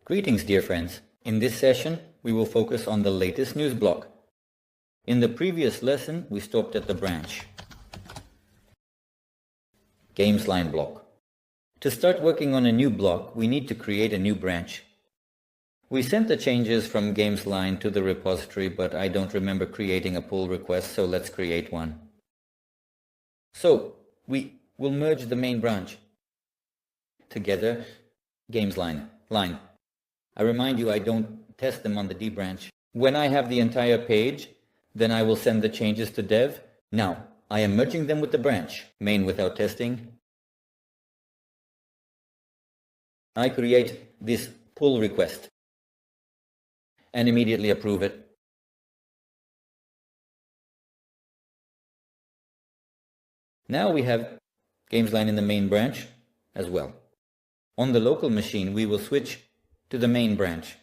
Greetings, dear friends. In this session, we will focus on the latest news block. In the previous lesson, we stopped at the branch Games line block. To start working on a new block, we need to create a new branch. We sent the changes from Games line to the repository, but I don't remember creating a pull request, so let's create one. So, we will merge the main branch together, Games line. I remind you, I don't test them on the D branch. When I have the entire page, then I will send the changes to dev. Now, I am merging them with the branch, main without testing. I create this pull request and immediately approve it. Now we have Games line in the main branch as well. On the local machine, we will switch to the main branch.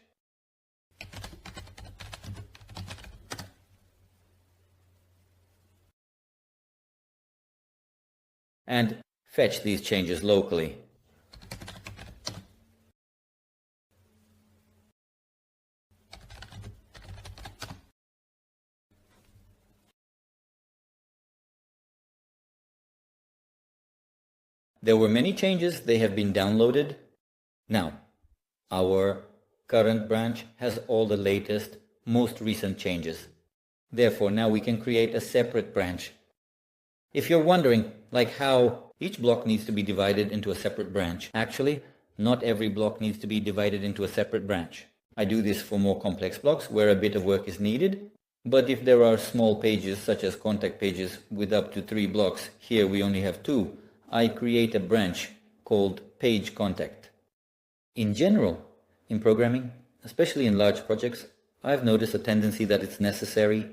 And fetch these changes locally. There were many changes, they have been downloaded. Now, our current branch has all the latest, most recent changes. Therefore, now we can create a separate branch. If you're wondering, like how each block needs to be divided into a separate branch, actually, not every block needs to be divided into a separate branch. I do this for more complex blocks where a bit of work is needed. But if there are small pages, such as contact pages with up to 3 blocks, here we only have 2, I create a branch called page contact. In general, in programming, especially in large projects, I've noticed a tendency that it's necessary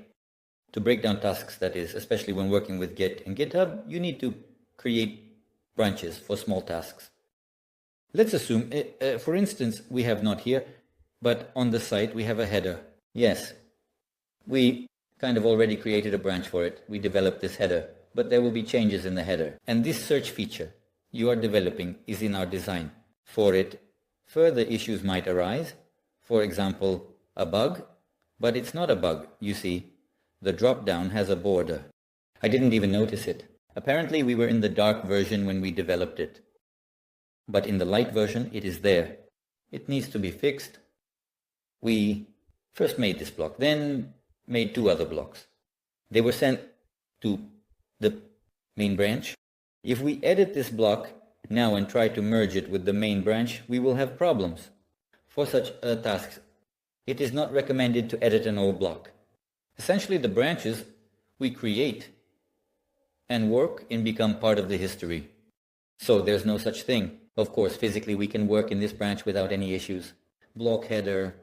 to break down tasks, that is, especially when working with Git and GitHub, you need to create branches for small tasks. Let's assume, for instance, we have not here, but on the site we have a header. Yes, we kind of already created a branch for it. We developed this header, but there will be changes in the header. And this search feature you are developing is in our design. For it, further issues might arise. For example, a bug, but it's not a bug, you see. The drop-down has a border. I didn't even notice it. Apparently we were in the dark version when we developed it. But in the light version it is there. It needs to be fixed. We first made this block, then made 2 other blocks. They were sent to the main branch. If we edit this block now and try to merge it with the main branch, we will have problems. For such tasks, it is not recommended to edit an old block. Essentially, the branches we create and work and become part of the history. So there's no such thing. Of course, physically we can work in this branch without any issues. Block header,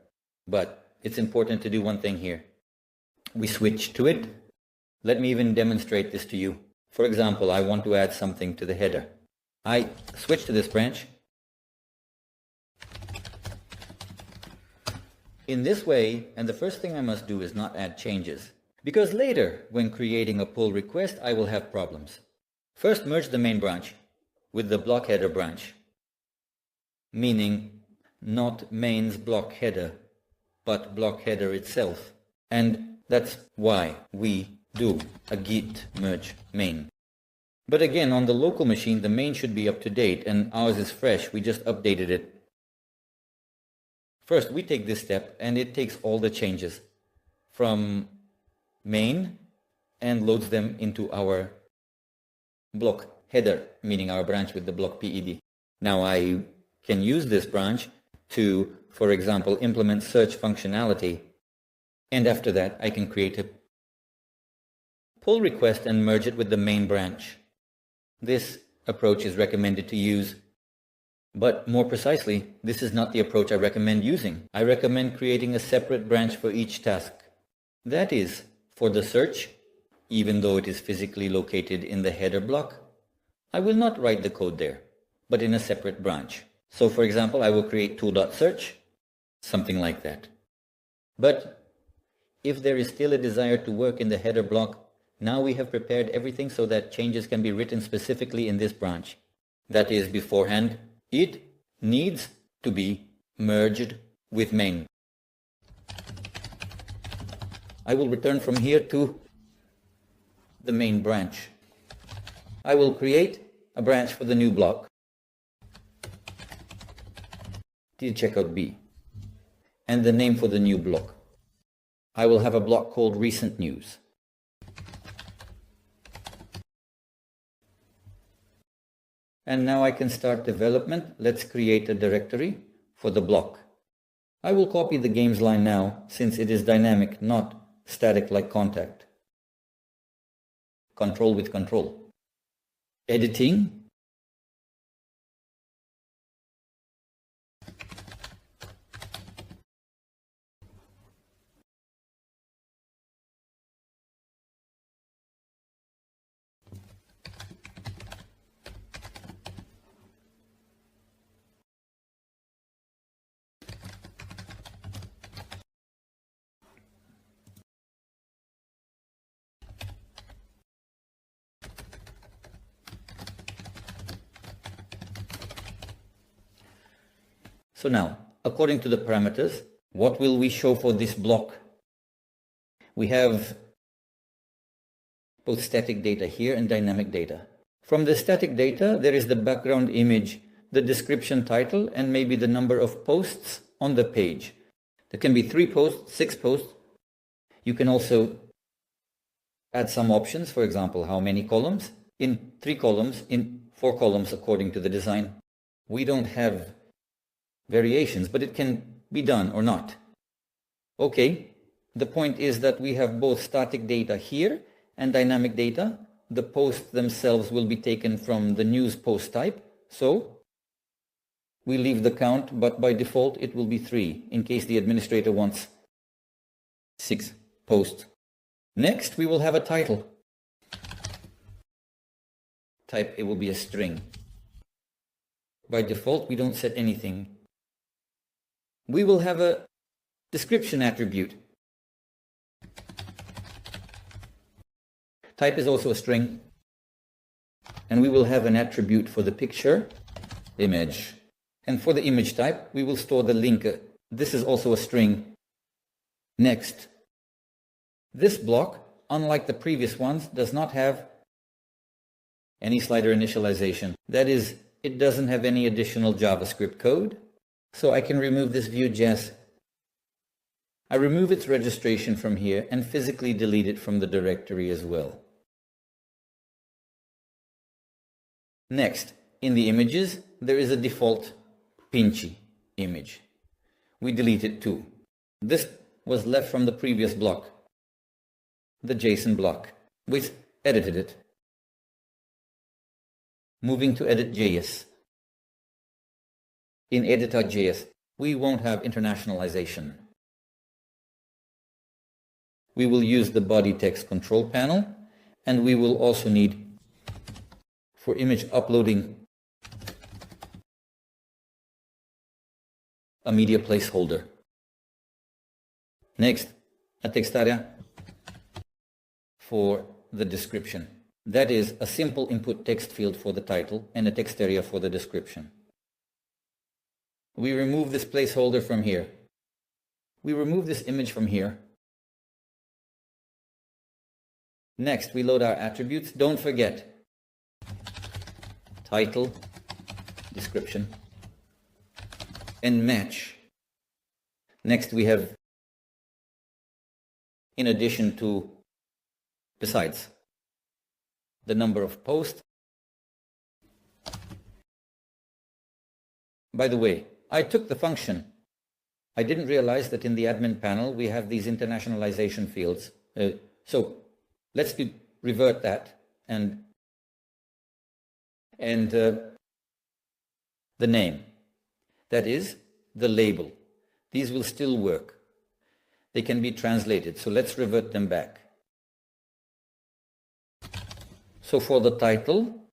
but it's important to do one thing here. We switch to it. Let me even demonstrate this to you. For example, I want to add something to the header. I switch to this branch. In this way, and the first thing I must do is not add changes, because later, when creating a pull request, I will have problems. First, merge the main branch with the block header branch, meaning not main's block header, but block header itself. And that's why we do a git merge main. But again, on the local machine, the main should be up to date, and ours is fresh. We just updated it. First, we take this step, and it takes all the changes from main and loads them into our block header, meaning our branch with the block PED. Now I can use this branch to, for example, implement search functionality, and after that I can create a pull request and merge it with the main branch. This approach is recommended to use, but more precisely, this is not the approach I recommend using. I recommend creating a separate branch for each task. That is, for the search, even though it is physically located in the header block, I will not write the code there, but in a separate branch. So for example, I will create tool.search, something like that. But if there is still a desire to work in the header block, now we have prepared everything so that changes can be written specifically in this branch. That is, beforehand, it needs to be merged with main. I will return from here to the main branch. I will create a branch for the new block, checkout B, and the name for the new block. I will have a block called recent news. And now I can start development. Let's create a directory for the block. I will copy the games line now, since it is dynamic, not static like contact. Control with control. Editing. So now, according to the parameters, what will we show for this block? We have both static data here and dynamic data. From the static data, there is the background image, the description title, and maybe the number of posts on the page. There can be 3 posts, 6 posts. You can also add some options, for example, how many columns? In 3 columns, in 4 columns according to the design. We don't have variations, but it can be done or not. Okay, the point is that we have both static data here and dynamic data. The posts themselves will be taken from the news post type, so we leave the count, but by default it will be 3 in case the administrator wants 6 posts. Next, we will have a title. Type, it will be a string. By default, we don't set anything. We will have a description attribute. Type is also a string. And we will have an attribute for the picture, image. And for the image type, we will store the link. This is also a string. Next, this block, unlike the previous ones, does not have any slider initialization. That is, it doesn't have any additional JavaScript code. So I can remove this Vue.js. I remove its registration from here and physically delete it from the directory as well. Next, in the images, there is a default Pinchy image. We delete it too. This was left from the previous block, the JSON block. We edited it. Moving to edit.js. In edit.js, we won't have internationalization. We will use the body text control panel, and we will also need, for image uploading, a media placeholder. Next, a text area for the description. That is a simple input text field for the title and a text area for the description. We remove this placeholder from here. We remove this image from here. Next, we load our attributes. Don't forget title, description, and match. Next, we have, in addition to, besides, the number of posts. By the way, I took the function. I didn't realize that in the admin panel we have these internationalization fields. So let's revert that and the name. That is the label. These will still work. They can be translated. So let's revert them back. So for the title,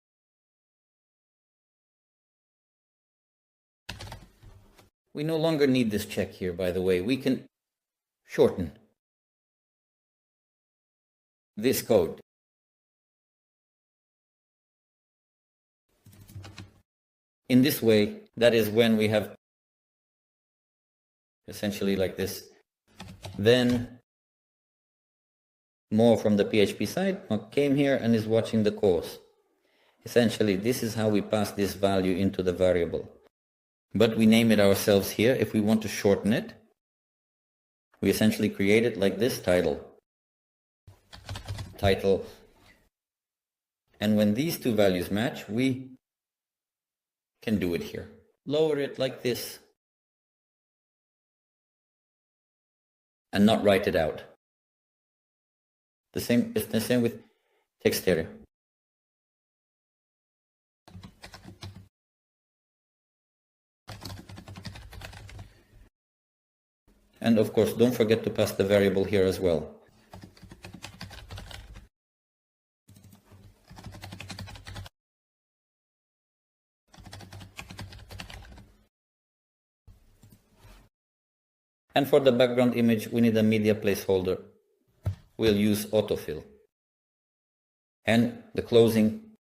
we no longer need this check here, by the way. We can shorten this code. In this way, that is when we have essentially like this. Then more from the PHP side, Mark came here and is watching the course. Essentially, this is how we pass this value into the variable. But we name it ourselves here. If we want to shorten it, we essentially create it like this, title. And when these two values match, we can do it here. Lower it like this and not write it out. It's the same with text area. And of course, don't forget to pass the variable here as well. And for the background image, we need a media placeholder. We'll use autofill. And the closing.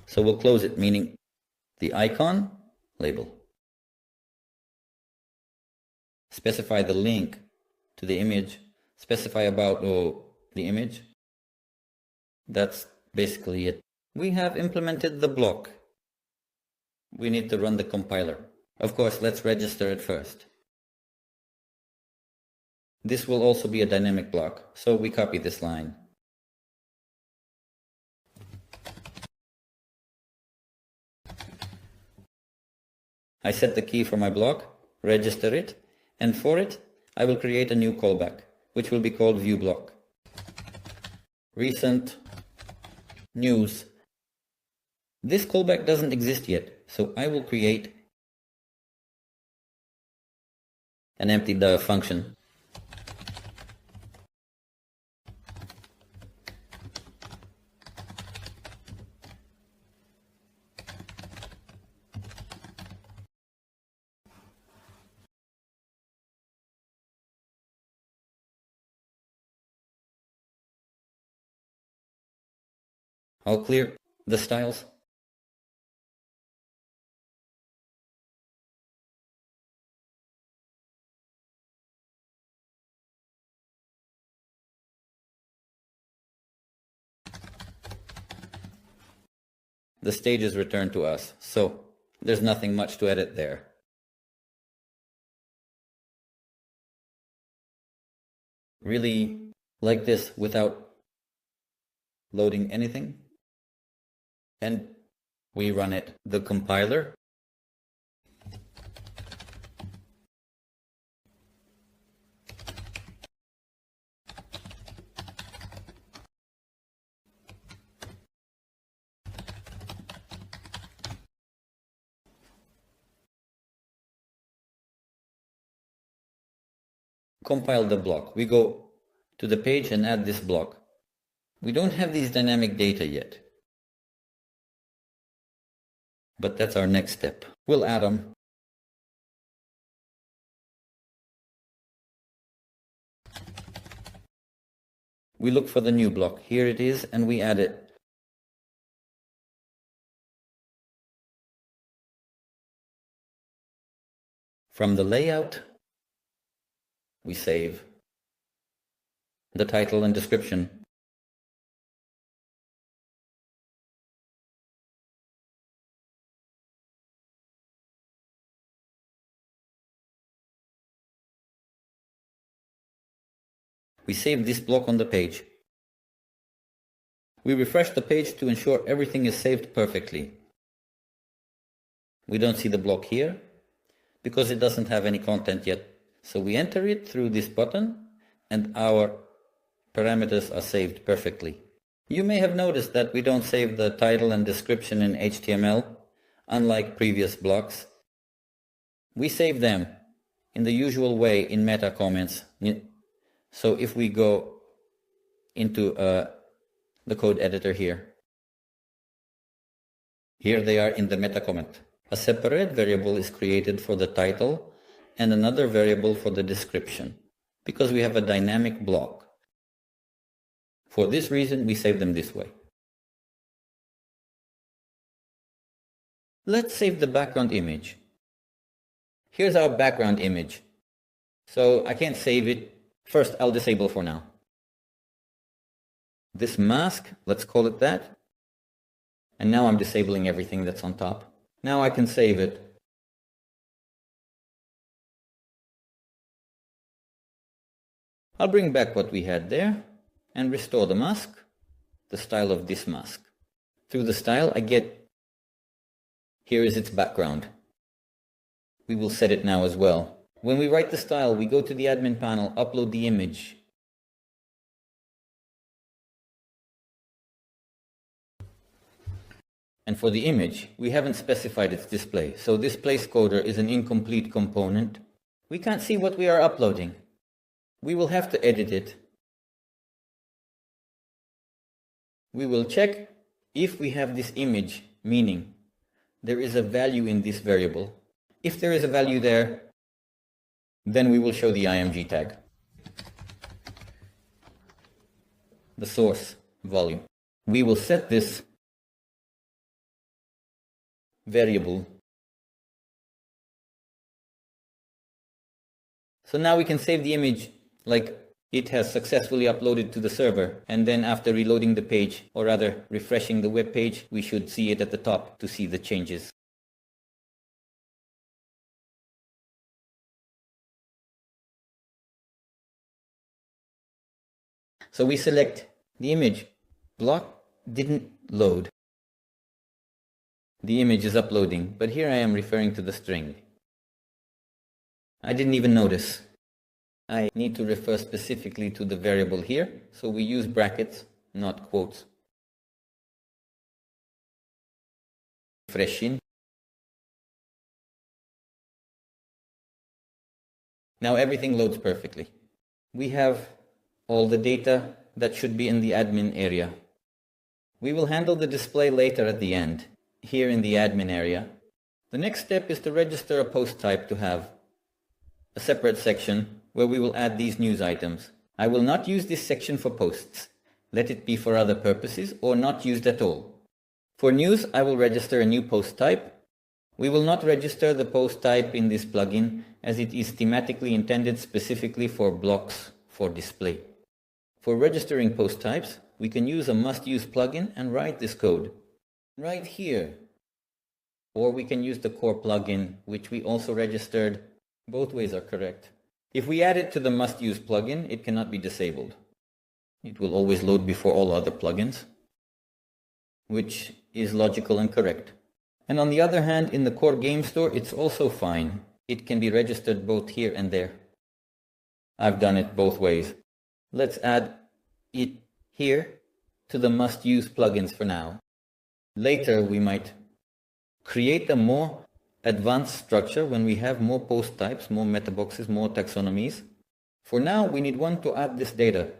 So we'll close it, meaning the icon label. Specify the link to the image. Specify about the image. That's basically it. We have implemented the block. We need to run the compiler. Of course, let's register it first. This will also be a dynamic block, so we copy this line. I set the key for my block, register it, and for it, I will create a new callback, which will be called viewBlock. Recent news. This callback doesn't exist yet, so I will create an empty function. I'll clear the styles. The stage is returned to us, so there's nothing much to edit there. Really like this without loading anything. And we run it. The compiler compile the block. We go to the page and add this block. We don't have these dynamic data yet, but that's our next step. We'll add them. We look for the new block. Here it is, and we add it. From the layout, we save the title and description. We save this block on the page. We refresh the page to ensure everything is saved perfectly. We don't see the block here because it doesn't have any content yet. So we enter it through this button and our parameters are saved perfectly. You may have noticed that we don't save the title and description in HTML, unlike previous blocks. We save them in the usual way in meta comments. So if we go into the code editor here they are in the meta comment. A separate variable is created for the title and another variable for the description because we have a dynamic block. For this reason, we save them this way. Let's save the background image. Here's our background image. So I can't save it. First, I'll disable for now. This mask, let's call it that. And now I'm disabling everything that's on top. Now I can save it. I'll bring back what we had there and restore the mask, the style of this mask. Through the style I get, here is its background. We will set it now as well. When we write the style, we go to the admin panel, upload the image. And for the image, we haven't specified its display. So this placeholder is an incomplete component. We can't see what we are uploading. We will have to edit it. We will check if we have this image, meaning there is a value in this variable. If there is a value there, then we will show the img tag. The source volume. We will set this variable. So now we can save the image like it has successfully uploaded to the server, and then after reloading the page, or rather refreshing the web page, we should see it at the top to see the changes. So we select the image. Block didn't load. The image is uploading, but here I am referring to the string. I didn't even notice. I need to refer specifically to the variable here, so we use brackets, not quotes. Refresh in. Now everything loads perfectly. We have all the data that should be in the admin area. We will handle the display later at the end, here in the admin area. The next step is to register a post type to have a separate section where we will add these news items. I will not use this section for posts. Let it be for other purposes or not used at all. For news, I will register a new post type. We will not register the post type in this plugin as it is thematically intended specifically for blocks for display. For registering post types, we can use a must-use plugin and write this code right here. Or we can use the core plugin, which we also registered. Both ways are correct. If we add it to the must-use plugin, it cannot be disabled. It will always load before all other plugins, which is logical and correct. And on the other hand, in the core game store, it's also fine. It can be registered both here and there. I've done it both ways. Let's add it here to the must-use plugins for now. Later, we might create a more advanced structure when we have more post types, more meta boxes, more taxonomies. For now, we need one to add this data.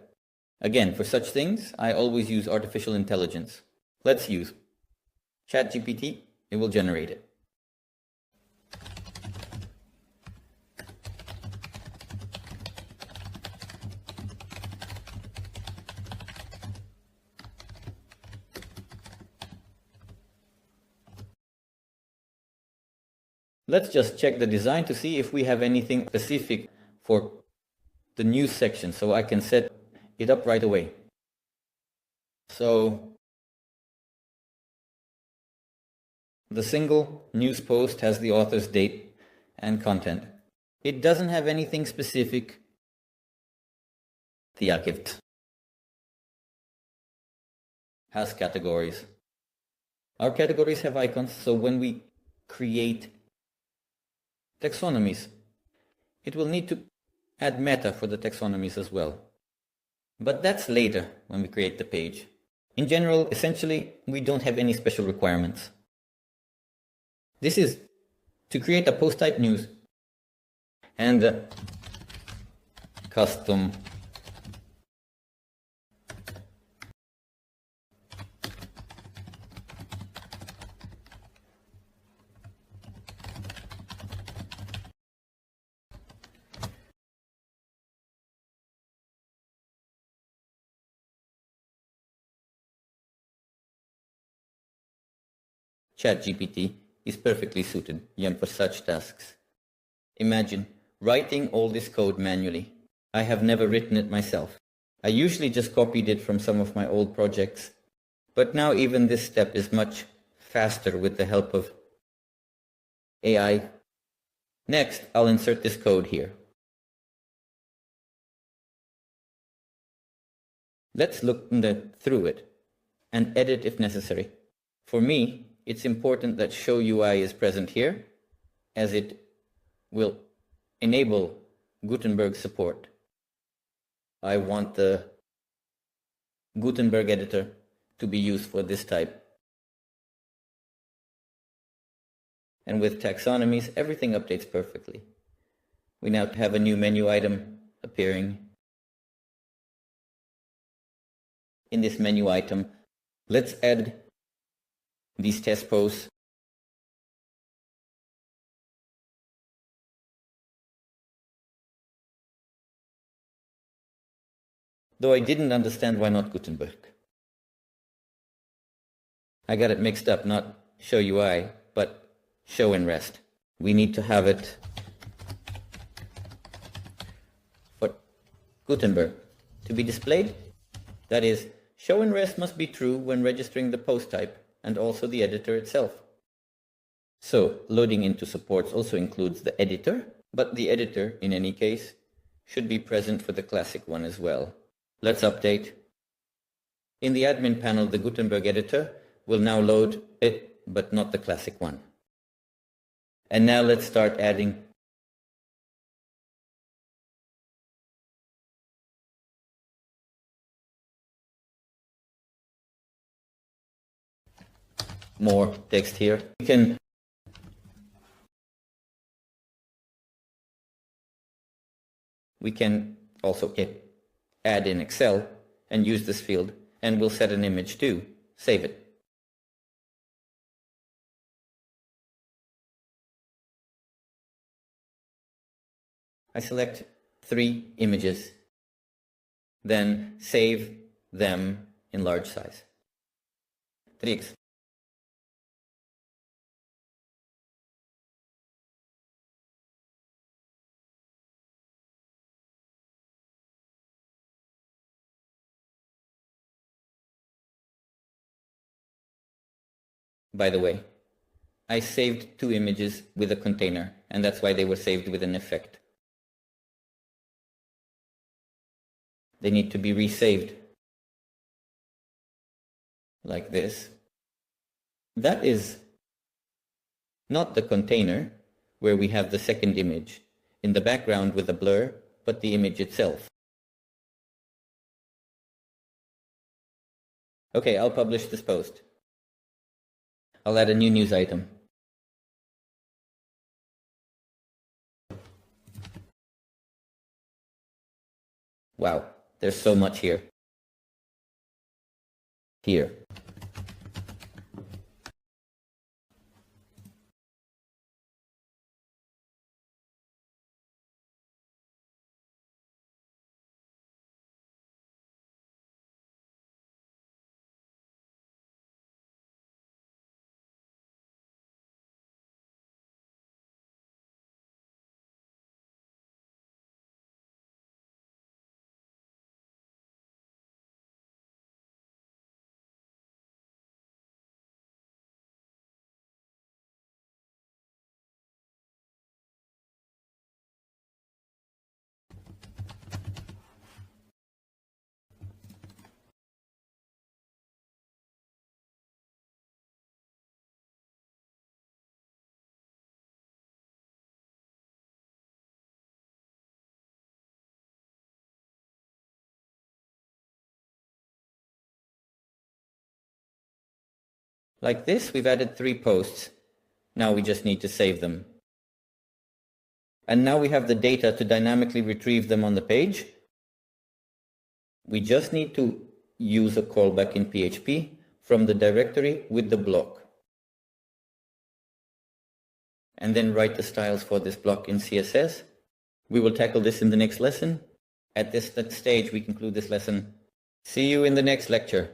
Again, for such things, I always use artificial intelligence. Let's use ChatGPT. It will generate it. Let's just check the design to see if we have anything specific for the news section, so I can set it up right away. So the single news post has the author's date and content. It doesn't have anything specific. The archive has categories. Our categories have icons, so when we create taxonomies, it will need to add meta for the taxonomies as well. But that's later when we create the page. In general, essentially, we don't have any special requirements. This is to create a post type news and custom ChatGPT is perfectly suited for such tasks. Imagine writing all this code manually. I have never written it myself. I usually just copied it from some of my old projects, but now even this step is much faster with the help of AI. Next, I'll insert this code here. Let's look through it and edit if necessary. For me, it's important that Show UI is present here, as it will enable Gutenberg support. I want the Gutenberg editor to be used for this type. And with taxonomies, everything updates perfectly. We now have a new menu item appearing. In this menu item, let's add these test posts. Though I didn't understand why not Gutenberg. I got it mixed up, not Show UI, but Show and Rest. We need to have it for Gutenberg to be displayed. That is, Show and Rest must be true when registering the post type and also the editor itself. So, loading into supports also includes the editor, but the editor, in any case, should be present for the classic one as well. Let's update. In the admin panel, the Gutenberg editor will now load it, but not the classic one. And now let's start adding more text here. We can also add in Excel and use this field, and we'll set an image too. Save it. I select 3 images, then save them in large size. 3x. By the way, I saved 2 images with a container, and that's why they were saved with an effect. They need to be resaved like this. That is not the container where we have the second image in the background with a blur, but the image itself. Okay, I'll publish this post. I'll add a new news item. Wow, there's so much here. Here. Like this, we've added 3 posts. Now we just need to save them. And now we have the data to dynamically retrieve them on the page. We just need to use a callback in PHP from the directory with the block. And then write the styles for this block in CSS. We will tackle this in the next lesson. At this stage, we conclude this lesson. See you in the next lecture.